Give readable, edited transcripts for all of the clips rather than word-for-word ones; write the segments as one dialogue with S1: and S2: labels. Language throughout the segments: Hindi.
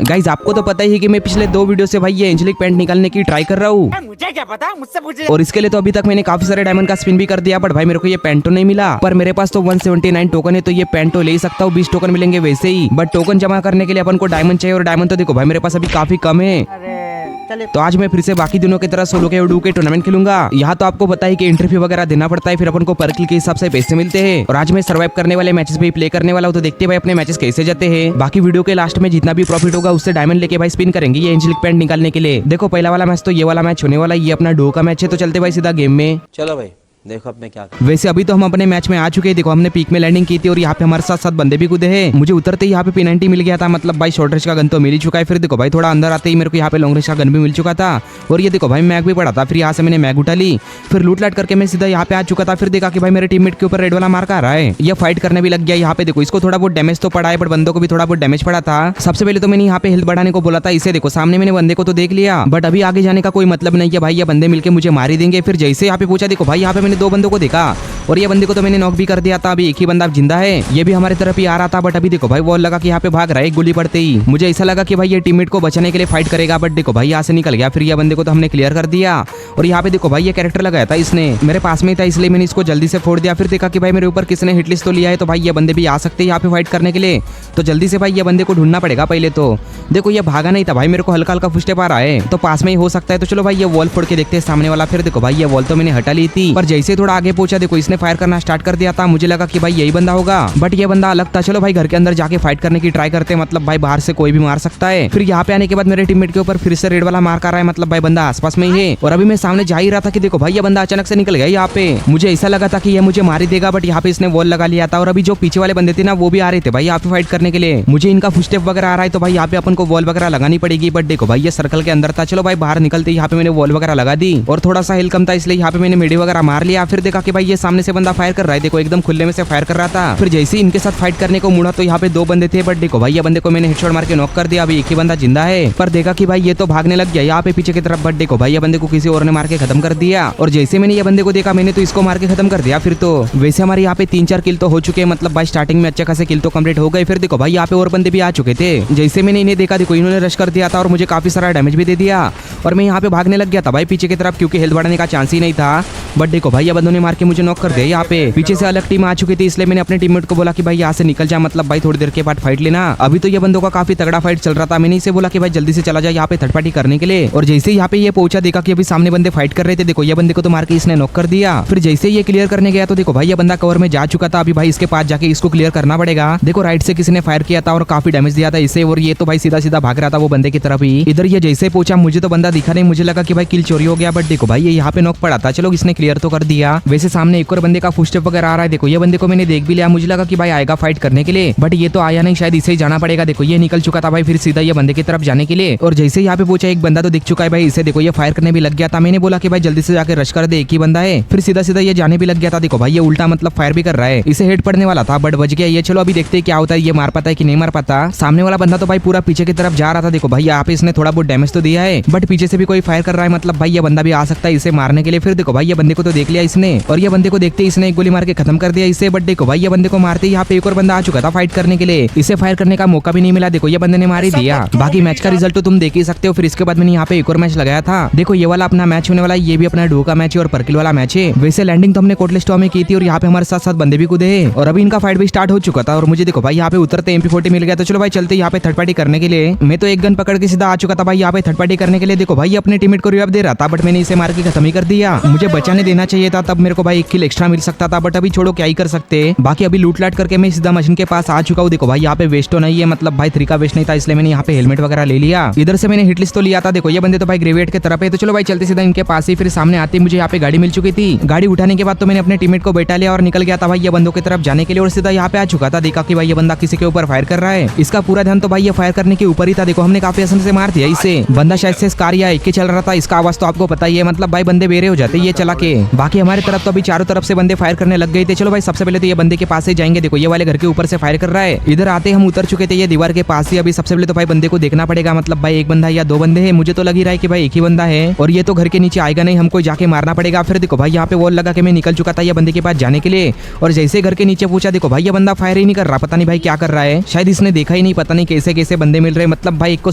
S1: गाइस आपको तो पता ही है कि मैं पिछले 2 वीडियो से भाई ये एंजेलिक पेंट निकालने की ट्राई कर रहा हूँ।
S2: मुझे क्या पता, मुझसे पूछे।
S1: और इसके लिए तो अभी तक मैंने काफी सारे डायमंड का स्पिन भी कर दिया, बट भाई मेरे को ये पेंट तो नहीं मिला। पर मेरे पास तो 179 टोकन है, तो ये पेंट तो ले ही सकता हूँ। 20 टोकन मिलेंगे वैसे ही, बट टोकन जमा करने के लिए अपन को डायमंड चाहिए, और डायमंड तो देखो भाई मेरे पास अभी काफी कम है। तो आज मैं फिर से बाकी दिनों की तरह सोलो के उडू के टूर्नामेंट खेलूंगा। यहाँ तो आपको पता है कि एंट्री फी वगैरह देना पड़ता है, फिर अपन को पर किल के हिसाब से पैसे मिलते हैं। और आज मैं सर्वाइव करने वाले मैचेस पे प्ले करने वाला हूँ, तो देखते हैं भाई अपने मैचेस कैसे जाते हैं। बाकी वीडियो के लास्ट में जितना भी प्रॉफिट होगा उससे डायमंड लेके भाई स्पिन करेंगे ये एंजेलिक पेंट निकालने के लिए। देखो पहला वाला मैच तो ये वाला मैच होने वाला, ये अपना डो का मैच है। तो चलते भाई सीधा गेम में।
S3: चलो भाई देखो अब मैं क्या
S1: वैसे अभी तो हम अपने मैच में आ चुके हैं। देखो हमने पीक में लैंडिंग की थी और यहाँ पे हमारे साथ 7 बंदे भी कूदे हैं। मुझे उतरते ही यहाँ पे P90 मिल गया था, मतलब भाई शॉर्ट रेंज का गन तो मिल ही चुका है। फिर देखो भाई थोड़ा अंदर आते ही मेरे को यहाँ पे लॉन्ग रेंज का गन भी मिल चुका था। और ये देखो भाई मैग भी पड़ा था, फिर यहाँ से मैंने मैग उठा ली। फिर लूट लाट करके मैं सीधा यहाँ पे आ चुका था। फिर देखा कि भाई मेरे टीममेट के ऊपर रेड वाला मार्क आ रहा है, ये फाइट करने भी लग गया। यहाँ पे देखो इसको थोड़ा बहुत डैमेज तो पड़ा है, बट बंदों को भी थोड़ा बहुत डैमेज पड़ा था। सबसे पहले तो मैंने यहाँ पे हेल्थ बढ़ाने को बोला था इसे। देखो सामने मैंने बंदे को तो देख लिया, बट अभी आगे जाने का कोई मतलब नहीं है भाई, ये बंदे मिलके मुझे मार ही देंगे। फिर जैसे यहाँ पे पूछा, देखो भाई यहाँ पे मैंने 2 बंदों को देखा और ये बंदे को तो मैंने नॉक भी कर दिया था। अभी एक ही बंदा जिंदा है, ये भी हमारी तरफ ही आ रहा था। बट अभी देखो भाई वॉल लगा कि यहाँ पे भाग रहा है। गोली पड़ते ही मुझे ऐसा लगा कि भाई ये टीममेट को बचाने के लिए फाइट करेगा, बट देखो भाई यहाँ से निकल गया। फिर ये बंदे को तो हमने क्लियर कर दिया। और यहाँ पे देखो भाई ये कैरेक्टर लगाया था इसने, मेरे पास में था इसलिए मैंने इसको जल्दी से फोड़ दिया। फिर देखा कि भाई मेरे ऊपर किसने हिटलिस्ट तो लिया है, तो भाई ये बंदे भी आ सकते हैं यहाँ पे फाइट करने के लिए। तो जल्दी से भाई ये बंदे को ढूंढना पड़ेगा पहले तो। देखो ये भागा नहीं था भाई, मेरे को हल्का हल्का फुस्टेप आ रहा है, तो पास में ही हो सकता है। तो चलो भाई ये वॉल फोड़ के देखते हैं सामने वाला। फिर देखो भाई ये वॉल तो मैंने हटा ली थी, पर जैसे थोड़ा आगे पहुंचा देखो इसने फायर करना स्टार्ट कर दिया था। मुझे लगा कि भाई यही बंदा होगा, बट ये बंदा अलग था। चलो भाई घर के अंदर जाके फाइट करने की ट्राई करते हैं, मतलब भाई बाहर से कोई भी मार सकता है। फिर यहाँ पे आने के बाद मेरे टीममेट के ऊपर फिर से रेड वाला मार्क आ रहा है, मतलब भाई बंदा आसपास में ही है। और अभी मैं सामने जा ही रहा था कि देखो भाई ये बंदा अचानक से निकल गया यहाँ पे। मुझे ऐसा लगा था कि ये मुझे मार ही देगा, बट यहाँ पे इसने वॉल लगा लिया था। और अभी जो पीछे वाले बंदे थे ना वो भी आ रहे थे भाई यहाँ पे फाइट करने के लिए। मुझे इनका फुटस्टेप वगैरह आ रहा है, तो भाई यहाँ पे अपन को वॉल वगैरह लगानी पड़ेगी। बट देखो भाई ये सर्कल के अंदर था। चलो भाई बाहर निकलते यहाँ पे मैंने वॉल वगैरह लगा दी, और थोड़ा सा हिल कम था इसलिए यहाँ पे मैंने मेडी वगैरह मार लिया। फिर देखा कि भाई ये सामने से बंदा फायर कर रहा है, देखो एकदम खुले में से फायर कर रहा था। फिर जैसे ही इनके साथ फाइट करने को मुड़ा तो यहाँ पे 2 बंदे थे, बट देखो भाई ये बंदे को मैंने हेडशॉट मार के नॉक कर दिया। अभी एक ही बंदा जिंदा है, पर देखा कि भाई ये तो भागने लग गया यहाँ पे पीछे की तरफ। बट देखो भाई ये बंदे को किसी और ने मार के खत्म कर दिया। और जैसे मैंने ये बंदे को देखा मैंने तो इसको मार के खत्म कर दिया। फिर तो वैसे हमारे यहाँ पे 3-4 किल तो हो चुके हैं, मतलब भाई स्टार्टिंग में अच्छे खासे किल तो कंप्लीट हो गए। फिर देखो भाई यहाँ पे और बंदे भी आ चुके थे। जैसे मैंने इन्हें देखा देखो इन्होंने रश कर दिया था और मुझे काफी सारा डैमेज भी दे दिया। और मैं यहाँ पे भागने लग गया था भाई पीछे की तरफ, क्योंकि हेल्थ बढ़ाने का चांस ही नहीं था। बट देखो भाई ये बंदों ने मार के मुझे नॉक कर दिया। यहाँ पे पीछे से अलग टीम आ चुकी थी, इसलिए मैंने अपने टीममेट को बोला कि भाई यहाँ से निकल जा, मतलब भाई थोड़ी देर के बाद फाइट लेना। अभी तो ये बंदों का काफी तगड़ा फाइट चल रहा था। मैंने इसे बोला कि भाई जल्दी से चला जाए यहाँ पे थर्ड पार्टी करने के लिए। और जैसे यहाँ पे ये पहुंचा देखा कि अभी सामने बंदे फाइट कर रहे थे। देखो ये बंदे को तो मार के इसने नॉक कर दिया। फिर जैसे ये क्लियर करने गया तो देखो भाई ये बंदा कवर में जा चुका था। अभी भाई इसके पास जाके इसको क्लियर करना पड़ेगा। देखो राइट से किसी ने फायर किया था और काफी डैमेज दिया था इसे, और ये तो भाई सीधा सीधा भाग रहा था वो बंदे की तरफ ही। इधर ये जैसे पहुंचा मुझे तो बंदा दिखा नहीं, मुझे लगा कि भाई किल चोरी हो गया। बट देखो भाई ये यहाँ पे नॉक पड़ा था। चलो इसने क्लियर तो कर दिया। वैसे सामने एक और बंदे का फुटस्टेप वगैरह आ रहा है। देखो ये बंदे को मैंने देख भी लिया, मुझे लगा कि भाई आएगा फाइट करने के लिए, बट ये तो आया नहीं, शायद इसे ही जाना पड़ेगा। देखो ये निकल चुका था भाई फिर सीधा ये बंदे की तरफ जाने के लिए। और जैसे यहाँ पे पूछा एक बंदा तो दिख चुका है भाई इसे। देखो ये फायर करने भी लग गया था। मैंने बोला कि भाई जल्दी से जाकर रश कर दे, एक ही बंदा है। फिर सीधा सीधा ये जाने भी लग गया था। देखो भाई ये उल्टा मतलब फायर भी कर रहा है, इसे हेड पड़ने वाला था बट बच गया ये। चलो अभी देखते हैं क्या होता है, ये मार पाता है कि नहीं मार पाता। सामने वाला बंदा तो भाई पूरा पीछे की तरफ जा रहा था। देखो भाई यहाँ पे इसने थोड़ा बहुत डैमेज तो दिया है, बट पीछे से भी कोई फायर कर रहा है, मतलब भाई ये बंदा भी आ सकता है इसे मारने के लिए। फिर देखो भाई ये बंदे को तो देख लिया इसने, और ये बंदे को देखते ही इसने एक गोली मार के खत्म कर दिया इसे। बट देखो भाई ये बंदे को मारते ही यहाँ पे एक और बंदा आ चुका था फाइट करने के लिए, इसे फायर करने का मौका भी नहीं मिला। देखो ये बंदे ने मार ही दिया। बाकी मैच का रिजल्ट तो तुम देख ही सकते हो। फिर इसके बाद मैंने यहाँ पे एक और मैच लगाया था। देखो ये वाला अपना मैच होने वाला है, ये भी अपना डो का मैच है और परकिल वाला मैच है। वैसे लैंडिंग तो हमने कोटलेस्टो में की थी, और यहाँ पे हमारे साथ साथ बंदे भी कूदे हैं, और अभी इनका फाइट भी स्टार्ट हो चुका था। और मुझे देखो भाई यहाँ पे उतरते MP40 मिल गया। तो चलो भाई चलते यहाँ पे थर्ड पार्टी करने के लिए। मैं तो एक गन पकड़ के सीधा आ चुका था भाई यहाँ पे थर्ड पार्टी करने के लिए। देखो भाई अपने टीममेट को रिवाइव दे रहा था, बट मैंने इसे मार के खत्म ही कर दिया। मुझे बचाने देना चाहिए था, तब मेरे को भाई 1 किल एक्स्ट्रा मिल सकता था, बट अभी छोड़ो क्या ही कर सकते। बाकी अभी लूट लाट करके मैं सीधा मशीन के पास आ चुका हूँ। देखो भाई यहाँ पे वेस्ट तो नहीं है, मतलब भाई 3 का वेस्ट नहीं था, इसलिए मैंने यहाँ पे हेलमेट वगैरह ले लिया। इधर से मैंने हिटलिस्ट तो लिया था। देखो ये बंदे तो भाई ग्रेविएट की तरफ है। तो चलो भाई चलते सीधा इनके पास ही। फिर सामने आते मुझे यहाँ पे गाड़ी मिल चुकी थी। गाड़ी उठाने के बाद तो मैंने अपने टीममेट को बैठा लिया और निकल गया था भाई ये बंदों की तरफ जाने के लिए। और सीधा यहाँ पे आ चुका था। देखा कि भाई ये बंदा किसी के ऊपर फायर कर रहा है, इसका पूरा ध्यान तो भाई ये फायर करने के ऊपर ही था। देखो हमने काफी आसानी से मार दिया इसे। बंदा शायद से स्कार या एक चल रहा था, इसका आवाज तो आपको पता ही है, मतलब भाई बंदे बेरे हो जाते ये चला के। बाकी बाकी हमारे तरफ तो अभी चारों तरफ से बंदे फायर करने लग गए थे। चलो भाई सबसे पहले तो ये बंदे के पास ही जाएंगे। देखो ये वाले घर के ऊपर से फायर कर रहा है। इधर आते हम उतर चुके थे ये दीवार के पास ही। अभी सबसे पहले तो भाई बंदे को देखना पड़ेगा, मतलब भाई एक बंदा है या दो बंदे हैं। मुझे तो लग ही रहा है कि भाई एक ही बंदा है और ये तो घर के नीचे आएगा नहीं, हमको जाके मारना पड़ेगा। फिर देखो भाई यहाँ पे वॉल लगा के मैं निकल चुका था ये बंदे के पास जाने के लिए और जैसे घर के नीचे पूछा, देखो भाई ये बंदा फायर ही नहीं कर रहा। पता नहीं भाई क्या कर रहा है, शायद इसने देखा ही नहीं। पता नहीं कैसे कैसे बंदे मिल रहे, मतलब भाई एक को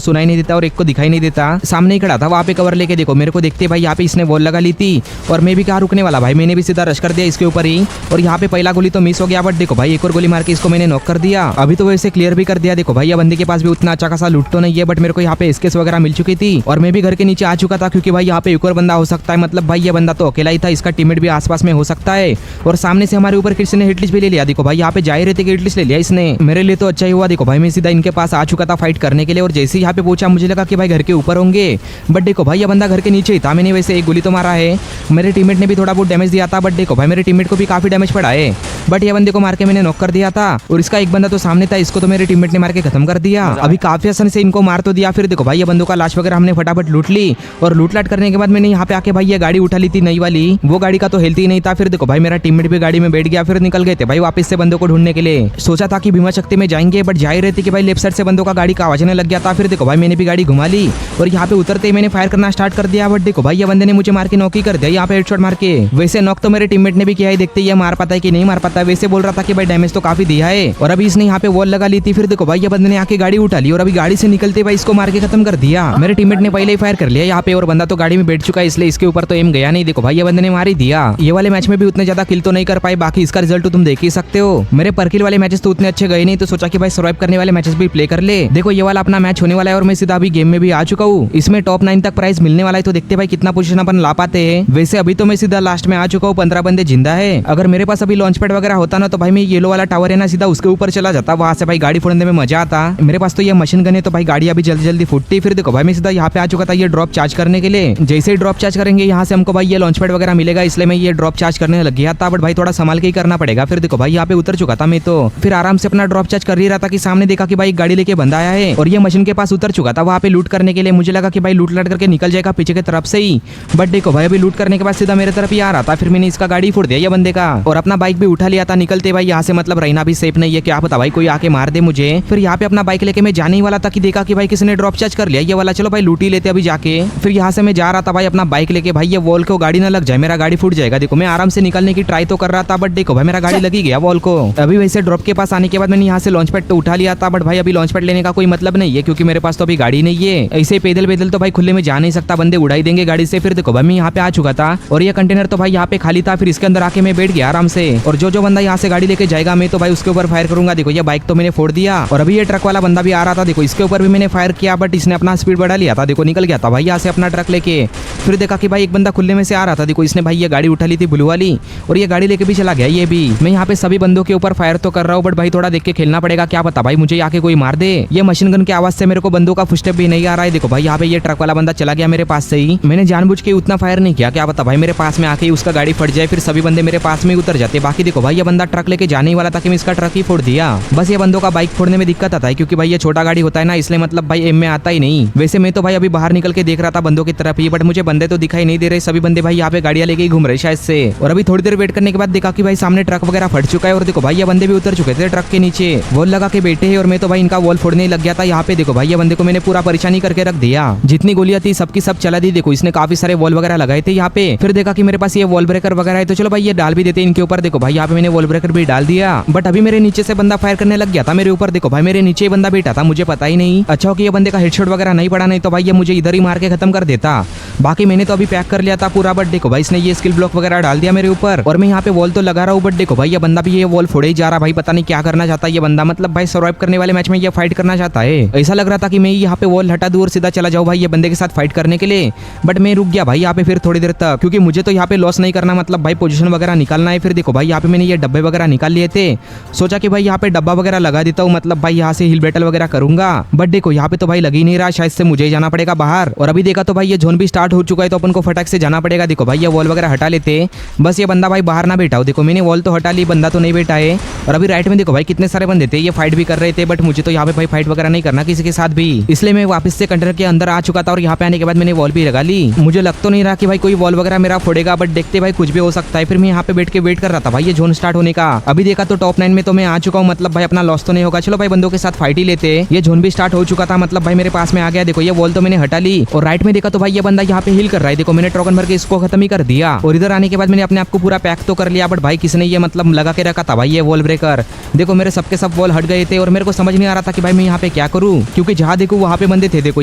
S1: सुनाई नहीं देता और एक को दिखाई नहीं देता। सामने ही खड़ा था वहाँ पे कवर लेके। देखो मेरे को देखते भाई यहाँ पे इसने वॉल लगा ली थी और मैं भी कहाँ रुकने वाला भाई, मैंने भी सीधा रश कर दिया इसके ऊपर ही। और यहाँ पे पहला गोली तो मिस हो गया, बट देखो भाई एक और गोली मार के इसको मैंने नॉक कर दिया। अभी तो वैसे क्लियर भी कर दिया। देखो भाई ये बंदे के पास भी उतना अच्छा खासा लूट तो नहीं है, बट मेरे को यहाँ पे स्केच वगैरह मिल चुकी थी और मैं भी घर के नीचे आ चुका था क्योंकि भाई यहाँ पे एक और बंदा हो सकता है। मतलब भाई ये बंदा तो अकेला ही था, इसका टीममेट भी आसपास में हो सकता है। और सामने से हमारे ऊपर किसी ने हिटलिस्ट भी ले लिया। देखो भाई यहाँ पे जा ही रहे थे कि हिटलिस्ट ले लिया इसने, मेरे लिए तो अच्छा ही हुआ। देखो भाई मैं सीधा इनके पास आ चुका था फाइट करने के लिए और जैसे ही यहाँ पे पूछा मुझे लगा कि भाई घर के ऊपर होंगे, बट देखो भाई ये बंदा घर के नीचे ही था। मैंने वैसे एक गोली तो मारा है, मेरे टीममेट ने भी थोड़ा बहुत डैमेज दिया था, बट देखो भाई मेरे टीममेट को भी काफी डैमेज पड़ा है। बट ये बंदे को मार के मैंने नॉक कर दिया था और इसका एक बंदा तो सामने था, इसको तो मेरे टीममेट ने मार के खत्म कर दिया। अभी काफी आसानी से इनको मार तो दिया। फिर देखो भाई ये बंदों का लाश वगैरह हमने फटाफट लूट ली और लूट लाट करने के बाद मैंने यहाँ पे आके भाई ये गाड़ी उठा ली थी नई वाली, वो गाड़ी का तो हेल्थ ही नहीं था। फिर देखो भाई मेरा टीममेट भी गाड़ी में बैठ गया। फिर निकल गए थे भाई वापस से बंदों को ढूंढने के लिए। सोचा था कि भीमा शक्ति में जाएंगे, बट जा ही रहे थे कि भाई लेफ्ट साइड से बंदों का गाड़ी का आवाज आने लग गया था। फिर देखो भाई मैंने भी गाड़ी घुमा ली और यहाँ पे उतरते ही मैंने फायर करना स्टार्ट कर दिया। बट देखो भाई ये बंदे ने मुझे मार के नॉक ही कर दिया यहाँ पे हेडशॉट मार के। वैसे नॉक तो मेरे टीममेट ने भी किया ही, देखते ही मार पाता है कि नहीं मार पाता है। वैसे बोल रहा था कि भाई डैमेज तो काफी दिया है और अभी इसने यहाँ पे वॉल लगा ली थी। फिर देखो भाई ये बंदे ने आके गाड़ी उठा ली और अभी गाड़ी से निकलते भाई इसको मार के खत्म कर दिया। मेरे टीममेट ने पहले ही फायर कर लिया यहाँ पे और बंदा तो गाड़ी में बैठ चुका है, इसलिए इसके ऊपर तो एम गया नहीं। देखो भाई ये बंदे ने मार ही दिया। ये वाले मैच में भी उतने ज्यादा किल तो नहीं कर पाए, बाकी इसका रिजल्ट तो तुम देख ही सकते हो। मेरे परकिल वाले मैचेस तो उतने अच्छे गए नहीं, तो सोचा कि भाई सर्वाइव करने वाले मैचेस भी प्ले कर ले। देखो ये वाला अपना मैच होने वाला है और मैं सीधा अभी गेम में भी आ चुका हूँ। इसमें टॉप 9 तक प्राइस मिलने वाला है, तो देखते भाई कितना पोजीशन अपन ला पाते हैं। वैसे अभी तो मैं सीधा लास्ट में आ चुका हूँ, 15 बंदे जिंदा है। अगर मेरे पास अभी लॉन्च पैड वगैरह होता ना तो भाई मैं येलो वाला टावर है ना सीधा उसके ऊपर चला जाता, वहां से भाई गाड़ी फोड़ने में मजा आता। मेरे पास तो ये मशीन गन है तो भाई गाड़ी अभी जल्दी जल्दी फूटती। फिर देखो भाई मैं सीधा यहाँ पे आ चुका था ये ड्रॉप चार्ज करने के लिए। जैसे ही ड्रॉप चार्ज करेंगे यहाँ से हमको भाई ये लॉन्च पैड वगैरह मिलेगा, इसलिए मैं ये ड्रॉप चार्ज करने लग गया था। बट भाई थोड़ा संभाल के ही करना पड़ेगा। फिर देखो भाई यहाँ पे उतर चुका था मैं तो, फिर आराम से अपना ड्रॉप चार्ज कर ही रहा था कि सामने देखा कि भाई गाड़ी लेके बंदा आया है और ये मशीन के पास उतर चुका था वहाँ पे लूट करने के लिए। मुझे लगा कि भाई लूट लाट करके निकल जाएगा पीछे की तरफ से ही, बट देखो भाई अभी लूट करने के बाद सीधा मेरे तरफ ही आ रहा था। फिर मैंने इसका गाड़ी फोड़ दिया ये बंदे का और अपना बाइक भी उठा लिया था। निकलते भाई यहाँ से मतलब रहना भी सेफ नहीं है, क्या पता भाई कोई आके मार दे मुझे। फिर यहाँ पे अपना बाइक लेके मैं जाने ही वाला था कि देखा कि भाई किसी ने ड्रॉप चार्ज कर लिया ये वाला, चलो भाई लूट ही लेते अभी जाके। फिर यहाँ से मैं जा रहा था भाई अपना बाइक लेके, भाई ये वॉल को गाड़ी ना लग जाए, मेरा गाड़ी फूट जाएगा। देखो मैं आराम से निकलने की ट्राई तो कर रहा था, बट देखो भाई मेरा गाड़ी लगी गया वॉल को। अभी वैसे ड्रॉप के पास आने के बाद मैंने यहाँ से लॉन्च पैड तो उठा लिया था, बट भाई अभी लॉन्च पैड लेने का कोई मतलब नहीं है क्योंकि मेरे पास तो अभी गाड़ी नहीं है। ऐसे पैदल पैदल तो भाई खुले में जा नहीं सकता, बंदे उड़ाई देंगे गाड़ी से। फिर देखो भाई मैं यहाँ पे आ चुका था और ये कंटेनर तो भाई यहाँ पे खाली था। फिर इसके अंदर आके मैं बैठ गया आराम से और जो बंदा यहाँ से गाड़ी लेके जाएगा मैं तो भाई उसके ऊपर फायर करूंगा। देखो ये बाइक तो मैंने फोड़ दिया और अभी ये ट्रक वाला बंदा भी आ रहा था, देखो इसके ऊपर भी मैंने फायर किया, बट इसने अपना स्पीड बढ़ा लिया था। देखो निकल गया था भाई यहाँ से अपना ट्रक लेके। फिर देखा कि भाई एक बंदा खुले में से आ रहा था, देखो इसने भाई ये गाड़ी उठा ली थी ब्लू वाली और ये गाड़ी लेके भी चला गया ये भी। मैं यहाँ पे सभी बंदों के ऊपर फायर तो कर रहा हूँ, बट भाई थोड़ा देख के खेलना पड़ेगा, क्या पता भाई मुझे आके कोई मार दे। ये मशीन गन की आवाज से मेरे को बंदों का फुटस्टेप भी नहीं आ रहा है। देखो भाई यहाँ पे ये ट्रक वाला बंदा चला गया मेरे पास से ही, मैंने जानबूझ के उतना फायर नहीं किया, क्या पता भाई मेरे पास में आके ही उसका गाड़ी फट जाए, फिर सभी बंदे मेरे पास में उतर जाते। बाकी देखो भाई ये बंदा ट्रक लेके जाने ही वाला था कि मैं इसका ट्रक ही फोड़ दिया। बस ये बंदों का बाइक फोड़ने में दिक्कत आता है क्योंकि भाई ये छोटा गाड़ी होता है ना, इसलिए मतलब भाई एम में आता ही नहीं। वैसे मैं तो भाई अभी बाहर निकल के देख रहा था बंदों की तरफ ही, बट मुझे बंदे तो दिखाई नहीं दे रहे। सभी बंदे भाई यहाँ पे गाड़ियां लेके ही घूम रहे शायद से। और अभी थोड़ी देर वेट करने के बाद देखा कि भाई सामने ट्रक वगैरह फट चुका है और देखो भाई ये बंदे भी उतर चुके थे ट्रक के नीचे, वॉल लगा के बैठे हैं और मैं तो भाई इनका वॉल फोड़ने लग गया था। यहाँ पे देखो भाई ये बंदे को मैंने पूरा परेशानी करके रख दिया, जितनी गोलियां थी सबकी सब चला दी। देखो इसने काफी सारे वॉल वगैरह लगाए थे यहाँ पे। फिर देखा कि मेरे पास ये वॉल ब्रेकर वगैरह है तो चलो भाई ये डाल भी देते इनके ऊपर। देखो भाई यहाँ पे मैंने वॉल ब्रेकर भी डाल दिया, बट अभी मेरे नीचे से बंदा फायर करने लग गया था मेरे ऊपर। देखो भाई मेरे नीचे ही बंदा बैठा था, मुझे पता ही नहीं। अच्छा हो कि ये बंदे का हेडशॉट वगैरह नहीं पड़ा, नहीं तो भाई ये मुझे इधर ही मार के खत्म कर देता। बाकी मैंने तो अभी पैक कर लिया था पूरा, बट देखो भाई इसने ये स्किल ब्लॉक वगैरह डाल दिया मेरे ऊपर और मैं यहाँ पे वॉल तो लगा रहा हूँ, बट देखो भाई ये बंदा भी ये वॉल फोड़े ही जा रहा। भाई पता नहीं क्या करना चाहता है ये बंदा, मतलब भाई सर्वाइव करने वाले मैच में ये फाइट करना चाहता है। ऐसा लग रहा था कि मैं यहाँ पे वॉल हटा दूं और सीधा चला जाऊँ भाई ये बंदे के साथ फाइट करने के लिए, बट मैं रुक गया भाई यहाँ पे फिर थोड़ी देर तक, क्योंकि मुझे तो यहाँ पे लॉस नहीं करना, मतलब भाई पोजीशन वगैरह निकालना है। फिर देखो भाई यहाँ पे मैंने ये डब्बे वगैरह निकाल लिए थे, सोचा कि भाई यहाँ पे डब्बा वगैरह लगा देता हूँ, मतलब भाई यहाँ से हिल बैटल वगैरह करूंगा। बट देखो यहाँ पे तो भाई लग ही नहीं रहा, शायद से मुझे ही जाना पड़ेगा बाहर। और अभी देखा तो भाई ये जोन भी स्टार्ट हो चुका है, तो अपन को फटाक से जाना पड़ेगा। देखो भाई ये वॉल वगैरह हटा लेते, बस ये बंदा भाई बाहर ना बैठा हो। देखो मैंने वॉल तो हटा ली, बंदा तो नहीं बैठा है। और अभी राइट में देखो भाई कितने सारे बंदे थे, ये फाइट भी कर रहे थे, बट मुझे तो यहाँ पे भाई फाइट वगैरह नहीं करना किसी के साथ भी, इसलिए मैं वापस से कंटेनर के अंदर आ चुका था और यहाँ पे आने के बाद मैंने वॉल भी लगा ली। मुझे लग तो नहीं रहा कि भाई कोई वॉल वगैरह मेरा फोड़ेगा, बट बट देखते भाई कुछ भी हो सकता है। फिर मैं यहाँ पे बैठ के वेट कर रहा था भाई ये जोन स्टार्ट होने का। अभी देखा तो टॉप 9 में तो मैं आ चुका हूँ, मतलब भाई अपना लॉस तो नहीं होगा। चलो भाई बंदों के साथ फाइट ही लेते। ये जोन भी स्टार्ट हो चुका था, मतलब भाई मेरे पास में आ गया। देखो ये वॉल तो मैंने हटा ली और राइट में देखा तो भाई ये बंदा यहाँ पे हिल कर रहा है। देखो मैंने टोकन भर के इसको खत्म ही कर दिया और इधर आने के बाद मैंने अपने आप को पूरा पैक तो कर लिया। बट भाई किसने ये मतलब लगा के रखा था भाई ये वॉल ब्रेकर। देखो मेरे सबके सब वॉल हट गए थे और मेरे को समझ नहीं आ रहा था कि भाई मैं यहाँ पे क्या करूँ, क्योंकि जहाँ देखो वहाँ पे बंदे थे। देखो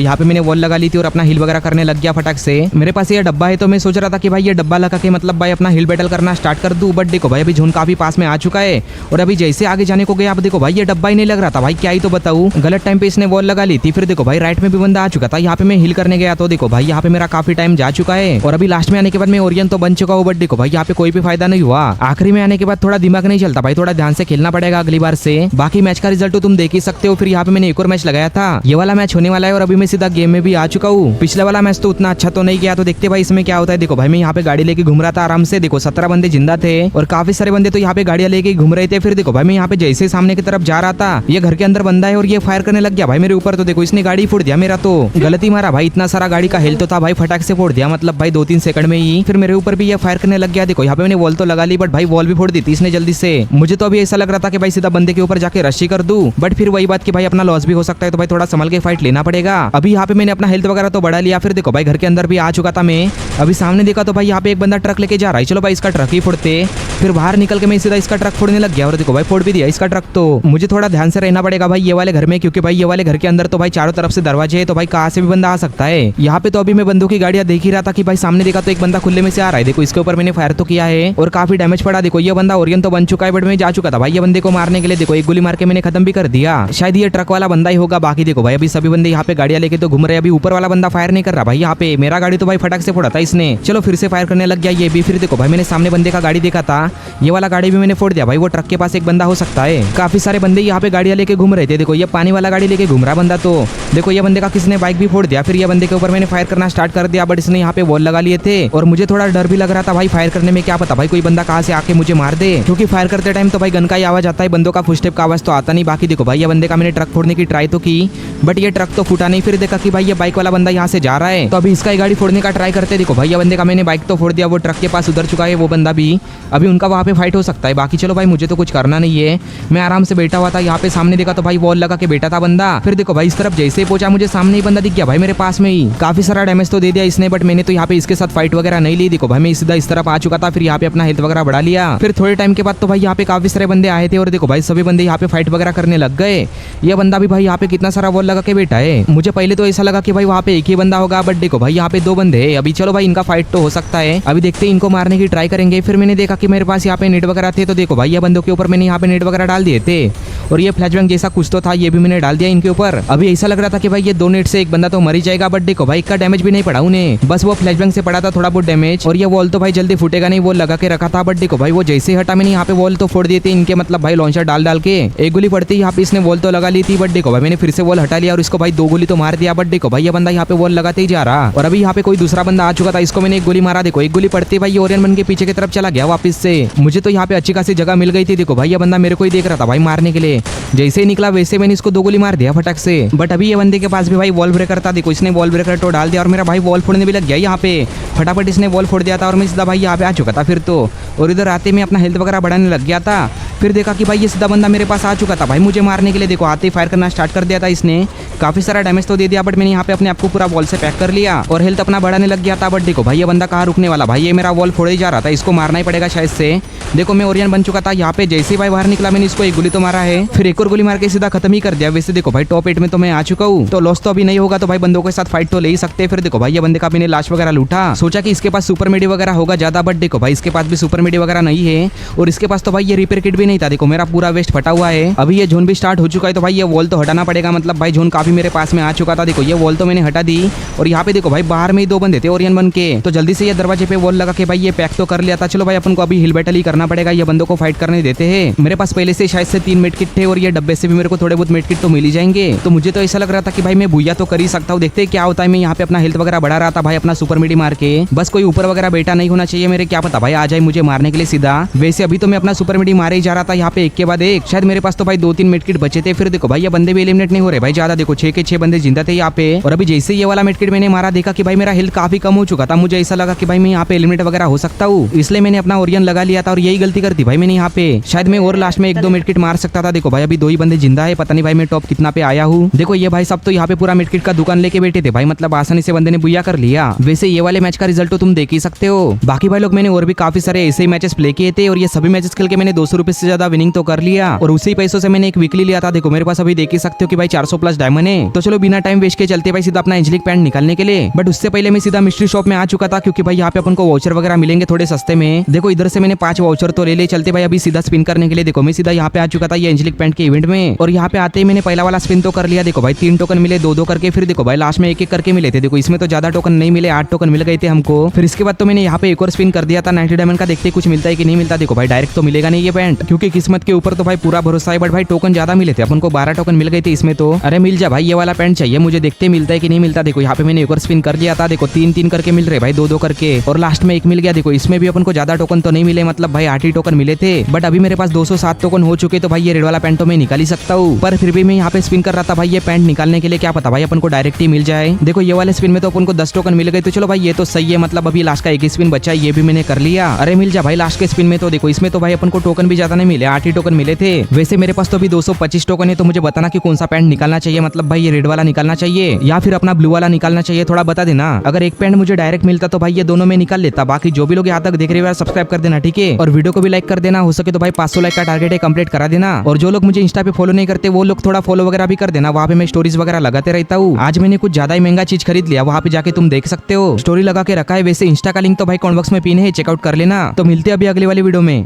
S1: यहाँ पे मैंने वॉल लगा ली थी और अपना हिल वगैरह करने लग गया फटाक से। मेरे पास ये डब्बा है तो मैं सोच रहा था कि भाई ये डब्बा लगा के मतलब भाई अपना हिल बैटल करना स्टार्ट कर दूं। बट देखो भाई अभी जोन काफी पास में आ चुका है और अभी जैसे आगे जाने को गया, अब देखो भाई ये डब्बा ही नहीं लग रहा था। भाई क्या ही तो बताऊं, गलत टाइम पे इसने वॉल लगा ली थी। फिर देखो भाई राइट में भी बंदा आ चुका था, यहाँ पे मैं हिल करने गया तो देखो भाई यहाँ पे मेरा काफी टाइम जा चुका है और अभी लास्ट में आने के बाद मैं ओरियन तो बन चुका हूँ। बट देखो भाई यहाँ पे कोई भी फायदा नहीं हुआ। आखिरी में आने के बाद थोड़ा दिमाग नहीं चलता भाई, थोड़ा ध्यान से खेलना पड़ेगा अगली बार से। बाकी मैच का रिजल्ट तो तुम देख ही सकते हो। फिर यहाँ पे मैंने एक और मैच लगाया था, ये वाला मैच होने वाला है और अभी मैं सीधा गेम में भी आ चुका हूँ। पिछले वाला मैच तो उतना अच्छा तो नहीं गया, तो देखते भाई इसमें क्या होता है। देखो भाई मैं यहाँ पे गाड़ी लेके घूम रहा था आराम से। देखो 17 बंदे जिंदा थे और काफी सारे बंदे तो यहाँ पे गाड़ियां लेके घूम रहे थे। फिर देखो भाई मैं यहाँ पे जैसे सामने की तरफ जा रहा था, ये घर के अंदर बंदा है और ये फायर करने लग गया भाई मेरे ऊपर। तो देखो इसने गाड़ी फोड़ दिया मेरा, तो गलती मारा भाई। इतना सारा गाड़ी का हेल्थ तो था भाई, फटाक से फोड़ दिया मतलब भाई 2-3 सेकंड में ही। फिर मेरे ऊपर भी ये फायर करने लग गया। देखो यहाँ पे मैंने वॉल तो लगा ली बट भाई वॉल भी फोड़ दी थी इसने जल्दी से। मुझे तो अभी ऐसा लग रहा था कि भाई सीधा बंदे के ऊपर जाके रशी कर दूं, बट फिर वही बात कि भाई अपना लॉस भी हो सकता है, तो भाई थोड़ा संभल के फाइट लेना पड़ेगा। अभी यहाँ पे मैंने अपना हेल्थ वगैरह तो बढ़ा लिया। फिर देखो भाई घर के अंदर भी आ चुका था मैं। अभी सामने देखा तो भाई यहाँ पे एक बंदा ट्रक लेके जा रहा है। चलो भाई इसका ट्रक ही फोड़ते। फिर बाहर निकल के मैं सीधा इसका ट्रक फोड़ने लग गया और देखो भाई फोड़ भी दिया इसका ट्रक। तो मुझे थोड़ा ध्यान से रहना पड़ेगा भाई ये वाले घर में, क्योंकि भाई ये वाले घर के अंदर तो भाई चारों तरफ से दरवाजे है, तो भाई कहाँ से भी बंदा आ सकता है। यहाँ पे तो अभी मैं बंदों की गाड़ियां देख ही रहा था कि भाई सामने देखा तो एक बंदा खुले में से आ रहा है। देखो इसके ऊपर मैंने फायर तो किया है और काफी डैमेज पड़ा। देखो ये बंदा ओरियन तो बन चुका है, बट मैं जा चुका था भाई ये बंदे को मारने के लिए। देखो एक गोली मार के मैंने खत्म भी कर दिया। शायद ये ट्रक वाला बंदा ही होगा। बाकी देखो भाई अभी सभी बंदे यहाँ पे गाड़ियां लेके तो घूम रहे हैं। अभी ऊपर वाला बंदा फायर नहीं कर रहा भाई, यहाँ पे मेरा गाड़ी तो भाई फटाक से फोड़ा था इसने। चलो फिर से फायर करने लग गया ये भी। फिर देखो भाई मैंने सामने बंदे का गाड़ी देखा था, ये वाला गाड़ी भी मैंने फोड़ दिया भाई। वो ट्रक के पास एक बंदा हो सकता है। काफी सारे बंदे यहाँ पे गाड़ियां लेके घूम रहे थे। देखो ये पानी वाला गाड़ी लेके घूम रहा बंदा। तो देखो ये बंदे का किसने बाइक भी फोड़ दिया। फिर ये बंदे के ऊपर मैंने फायर करना स्टार्ट कर दिया, बट इसने यहाँ पे वॉल लगा लिए थे और मुझे थोड़ा डर भी लग रहा था भाई फायर करने में। क्या पता भाई कोई बंदा कहाँ से आके मुझे मार दे, क्योंकि फायर करते टाइम तो भाई गन का ही आवाज आता है, बंदों का फुटस्टेप का आवाज तो आता नहीं। बाकी देखो भाई ये बंदे का मैंने ट्रक फोड़ने की ट्राई तो की, बट ये ट्रक तो फूटा नहीं। फिर देखा कि भाई ये बाइक वाला बंदा यहाँ से जा रहा है, तो अभी इसका ही गाड़ी फोड़ने का ट्राई करते। देखो भाई ये बंदे का मैंने बाइक तो फोड़ दिया, वो ट्रक के पास उधर चुका है वो बंदा भी। अभी उनका वहाँ पे फाइट हो सकता है। बाकी चलो भाई मुझे तो कुछ करना नहीं है, मैं आराम से बैठा हुआ था। यहाँ पे सामने देखा तो भाई वॉल लगा के बैठा था बंदा। फिर देखो भाई इस तरफ जैसे ही पहुंचा मुझे सामने ही बंदा दिख गया भाई मेरे पास में ही। काफी सारा डैमेज तो दे दिया इसने, बट मैंने तो यहाँ पे इसके साथ फाइट वगैरह नहीं ली। देखो भाई मैं सीधा इस तरफ आ चुका था। फिर यहाँ पे अपना हेल्थ वगैरह बढ़ा लिया। फिर थोड़े टाइम के बाद तो भाई यहाँ पे काफी सारे बंदे आए थे और देखो भाई सभी बंदे यहाँ पे फाइट वगैरह करने लग गए। ये बंदा भी भाई यहाँ पे कितना सारा वॉल लगा के बैठा है। मुझे पहले तो ऐसा लगा कि भाई वहाँ पे एक ही बंदा होगा, बट देखो भाई यहाँ पे 2 बंदे हैं। अभी चलो भाई इनका फाइट तो हो सकता है, अभी देखते हैं इनको मारने की ट्राई करेंगे। फिर मैंने देखा कि मेरे पास यहाँ पे नेट वगैरह थे, तो देखो भाई ये बंदों के ऊपर मैंने यहाँ पे नेट वगैरह डाल दिए थे और ये फ्लैशबैंग जैसा कुछ तो था, ये भी मैंने डाल दिया इनके ऊपर। अभी ऐसा लग रहा था कि भाई ये 2 नेट से एक बंदा तो मर ही जाएगा, बट देखो भाई का डैमेज भी नहीं पड़ा उन्हें, बस वो फ्लैशबैंग से पड़ा था थोड़ा बहुत डैमेज। और ये वॉल तो भाई जल्दी फूटेगा नहीं, वो लगा के रखा था। बट देखो भाई वो जैसे हटा मैंने यहाँ पे वॉल तो फोड़ दिए थे इनके, मतलब भाई लॉन्चर डाल के। एक गोली पड़ती यहाँ पे इसने वॉल तो लगा ली थी, बट देखो भाई मैंने फिर से वॉल हटा लिया और इसको भाई 2 गोली तो मार दिया। बट देखो भाई ये बंदा यहाँ पे वॉल लगाते ही जा रहा और अभी यहाँ पे कोई दूसरा बंदा आ चुका था, इसको मैंने एक गोली मारा। देखो एक गोली पड़ती भाई ओरियन बन के पीछे की तरफ चला गया वापस से। मुझे तो यहाँ पे अच्छी खासी जगह मिल गई थी। देखो भाई ये बंदा मेरे को ही देख रहा था भाई मारने के लिए, जैसे ही निकला वैसे मैंने इसको 2 गोली मार दिया फटक से। बट अभी ये बंदे के पास भी भाई वॉल ब्रेकर था। देखो इसने वॉल ब्रेकर तो डाल दिया और मेरा भाई वॉल फोड़ने भी लग गया यहाँ पे। फटाफट इसने वॉल फोड़ दिया था और मैं सीधा भाई यहाँ पे आ चुका था फिर तो। और इधर आते में अपना हेल्थ वगैरह बढ़ाने लग गया था। फिर देखा कि भाई ये सीधा बंदा मेरे पास आ चुका था भाई मुझे मारने के लिए। देखो आते ही फायर करना स्टार्ट कर दिया था इसने, काफी सारा डैमेज तो दे दिया, बट मैंने यहाँ पे अपने आप को पूरा वॉल से पैक कर लिया और हेल्थ अपना बढ़ाने लग गया था। बट देखो भाई ये बंदा कहाँ रुकने वाला, भाई ये मेरा वॉल फोड़ ही जा रहा था, इसको मारना ही पड़ेगा शायद से। देखो मैं ओरियन बन चुका था यहाँ पे, जैसे ही भाई बाहर निकला मैंने इसको एक गोली तो मारा है, फिर एक और गोली मार के सीधा खत्म ही कर दिया। वैसे देखो भाई टॉप 8 में तो मैं आ चुका हूँ, तो लॉस तो अभी नहीं होगा, तो भाई बंदों के साथ फाइट तो ले ही सकते हैं। फिर देखो भाई ये बंदे का मैंने लाश वगैरह लूटा, सोचा कि इसके पास सुपर मेडी वगैरह होगा ज्यादा, बट देखो भाई इसके पास भी सुपर मेडी वगैरह नहीं है और इसके पास तो भाई ये रिपेयर किट भी नहीं था। देखो मेरा पूरा वेस्ट फटा हुआ है। अभी ये जोन भी स्टार्ट हो चुका है, तो भाई ये वॉल तो हटाना पड़ेगा, मतलब भाई जोन काफी मेरे पास में आ चुका था। देखो ये वॉल तो मैंने हटा दी और यहाँ पे देखो भाई बाहर में ही 2 बंदे थे ओरियन बन के, तो जल्दी से ये दरवाजे पे वॉल लगा के भाई ये पैक तो कर लिया था। चलो भाई अपन को अभी हिल बैटल ही करना पड़ेगा, ये बंदों को फाइट करने देते हैं। मेरे पास पहले से शायद से 3 मेड किट भट्टे और ये डब्बे से भी मेरे को थोड़े बहुत मेडकिट तो मिल ही जाएंगे। तो मुझे तो ऐसा लग रहा था कि भाई मैं भूया तो कर ही सकता हूँ, देखते हैं क्या होता है। मैं यहाँ पे अपना हेल्थ वगैरह बढ़ा रहा था भाई अपना सुपर मीडी मार के, बस कोई ऊपर वगैरह बैठा नहीं होना चाहिए मेरे, क्या पता भाई आ जाए मुझे मारने के लिए सीधा। वैसे अभी तो मैं अपना सुपर मीडी मारे ही जा रहा था यहाँ पे एक के बाद एक, शायद मेरे पास तो भाई 2-3 मेडकिट बचे थे। फिर देखो भाई ये बंदे भी एलिमिनेट नहीं हो रहे भाई ज्यादा, देखो 6 के 6 बंदे जिंदा थे यहाँ पे। और अभी जैसे ये वाला मेडकिट मैंने मारा देखा कि भाई मेरा हेल्थ काफी कम हो चुका था, मुझे ऐसा लगा कि भाई मैं यहाँ पे एलिमिनेट वगैरह हो सकता हूँ, इसलिए मैंने अपना ओरियन लगा लिया था और यही गलती कर दी भाई मैंने यहाँ पे। शायद मैं और लास्ट में 1-2 मेडकिट मार सकता था। देखो भाई अभी 2 ही बंदे जिंदा है, पता नहीं भाई मैं टॉप कितना पे आया हूँ। देखो ये भाई सब तो यहाँ पे पूरा मेडकिट का दुकान लेके बैठे थे भाई, मतलब आसानी से बंदे ने बुया कर लिया। वैसे ये वाले मैच का रिजल्ट तो तुम देख ही सकते हो। बाकी भाई लोग मैंने और भी काफी सारे ऐसे ही मैचेस प्ले किए थे और ये सभी मैचेस खेल के मैंने 200 रुपए से ज्यादा विनिंग तो कर लिया और उसी पैसों से मैंने एक वीकली लिया था। देखो मेरे पास अभी देख ही सकते हो कि भाई 400 प्लस डायमंड है। तो चलो बिना टाइम वेस्ट के चलते भाई सीधा अपना एंजेलिक पैंट निकालने के लिए। बट उससे पहले मैं सीधा मिस्ट्री शॉप में आ चुका था क्योंकि भाई यहाँ पे अपन को वाउचर वगैरह मिलेंगे थोड़े सस्ते में। देखो इधर से मैंने 5 वाउचर तो ले चलते भाई अभी सीधा स्पिन करने के लिए। देखो मैं सीधा यहाँ पे आ चुका था ये एंजेलिक पैंट के इवेंट में और यहाँ पे आते ही मैंने पहला वाला स्पिन तो कर लिया। देखो भाई 3 टोकन मिले 2-2 करके, फिर देखो भाई लास्ट में 1-1 करके मिले थे। देखो इसमें तो ज्यादा टोकन नहीं मिले, 8 टोकन मिल गए थे हमको। फिर इसके बाद तो मैंने यहाँ पे एक और स्पिन कर दिया था 90 डायमंड का, देखते कुछ मिलता है कि नहीं मिलता। देखो भाई डायरेक्ट तो मिलेगा नहीं ये पैंट क्योंकि किस्मत के ऊपर तो भाई पूरा भरोसा है, बट भाई टोकन ज्यादा मिले थे, अपन को 12 टोकन मिल गए थे इसमें तो। अरे मिल जा भाई ये वाला पैंट चाहिए मुझे, देखते मिलता है कि नहीं मिलता। देखो यहाँ पे मैंने एक और स्पिन कर लिया था, देखो 3-3 करके मिल रहे भाई 2-2 करके और लास्ट में 1 मिल गया। देखो इसमें भी अपन को ज्यादा टोकन तो नहीं मिले, मतलब भाई 8 ही टोकन मिले थे, बट अभी मेरे पास 207 टोकन हो चुके, तो भाई ये रेड वाला पैंट तो मैं निकाल ही सकता हूँ। पर फिर भी मैं यहाँ पे स्पिन कर रहा था भाई ये पैंट निकालने के लिए, क्या पता भाई अपन को डायरेक्ट ही मिल जाए। देखो ये वाले स्पिन में तो अपन को 10 टोकन मिल गए, तो चलो भाई ये तो सही है, मतलब अभी लास्ट का 1 स्पिन बचा है ये भी मैंने कर लिया। अरे मिल जा भाई लास्ट के स्पिन में तो। देखो इसमें तो भाई अपन को टोकन भी ज्यादा नहीं मिले, 8 ही टोकन मिले थे। वैसे मेरे पास तो अभी 225 टोकन है, तो मुझे बताना कि कौन सा पैंट निकालना चाहिए, मतलब भाई ये रेड वाला निकालना चाहिए या फिर अपना ब्लू वाला निकालना चाहिए, थोड़ा बता देना। अगर एक पैंट मुझे डायरेक्ट मिलता तो भाई ये दोनों में निकाल लेता। बाकी जो भी लोग यहाँ तक देख रहे हो सब्सक्राइब कर देना ठीक है, और वीडियो को भी लाइक कर देना, हो सके तो भाई 500 लाइक का टारगेट है कंप्लीट करा देना। और जो लोग मुझे इंस्टा पे फॉलो नहीं करते वो लोग थोड़ा फॉलो वगैरह भी कर देना, वहाँ पे मैं स्टोरीज वगैरह लगाते रहता हूँ। आज मैंने कुछ ज्यादा ही महंगा चीज खरीद लिया, वहाँ पे जाके तुम देख सकते हो, स्टोरी लगा के रखा है। वैसे इंस्टा का लिंक तो भाई कमेंट बॉक्स में पिन है, चेकआउट कर लेना। तो मिलते हैं अभी अगली वाली वीडियो में।